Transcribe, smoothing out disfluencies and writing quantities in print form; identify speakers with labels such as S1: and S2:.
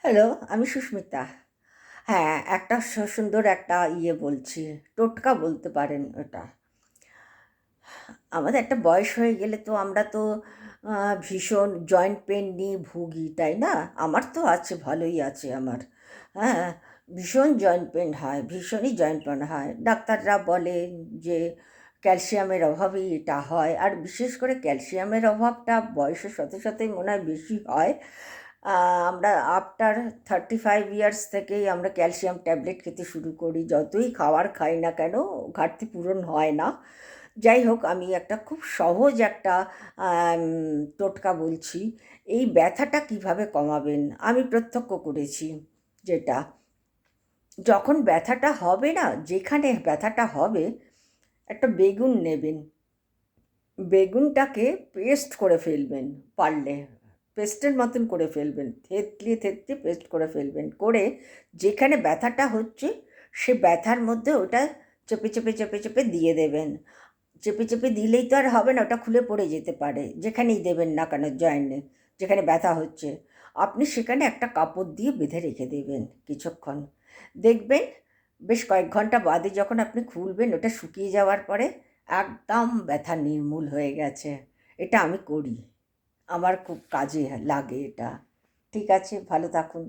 S1: Hello, আমি সুস্মিতা। হ্যাঁ, একটা সুন্দর একটা বলছি, টোটকা বলতে পারেন ওটা। আমাদের একটা বয়স হয়ে গেলে তো আমরা তো ভীষণ জয়েন্ট পেন নিয়ে ভুগি, তাই না? আমার তো আছে, ভালোই আছে আমার। হ্যাঁ, ভীষণ জয়েন্ট পেন হয়, ভীষণই জয়েন্ট পেন হয়। ডাক্তাররা বলেন যে ক্যালসিয়ামের অভাবেই এটা হয়, আর বিশেষ করে ক্যালসিয়ামের অভাবটা বয়সের সাথে সাথেই মনে হয় বেশি হয়। আমরা আফটার 35 ইয়ার্স থেকেই আমরা ক্যালসিয়াম ট্যাবলেট খেতে শুরু করি, যতই খাবার খাই না কেন ঘাটতি পূরণ হয় না। যাই হোক, আমি একটা খুব সহজ একটা আম, টোটকা বলছি। এই ব্যথাটা কিভাবে কমাবেন আমি প্রত্যক্ষ করেছি। যেটা, যখন ব্যথাটা হবে না, যেখানে ব্যথাটা হবে, একটা বেগুন নেবেন। বেগুনটাকে পেস্ট করে ফেলবেন, পারলে পেস্টের মতন করে ফেলবেন, থেতলিয়ে থেতলিয়ে পেস্ট করে ফেলবেন, করে যেখানে ব্যথাটা হচ্ছে সে ব্যথার মধ্যে ওটা চেপে চেপে চেপে চেপে দিয়ে দেবেন। চেপে চেপে দিলেই তো আর হবে না, ওটা খুলে পড়ে যেতে পারে, যেখানেই দেবেন না কেন জয়েন্টে, যেখানে ব্যথা হচ্ছে আপনি সেখানে একটা কাপড় দিয়ে বেঁধে রেখে দেবেন কিছুক্ষণ। দেখবেন বেশ কয়েক ঘন্টা বাদে যখন আপনি খুলবেন, ওটা শুকিয়ে যাওয়ার পরে একদম ব্যথা নির্মূল হয়ে গেছে। এটা আমি করি, আমার খুব কাজে লাগে এটা। ঠিক আছে, ভালো থাকুন।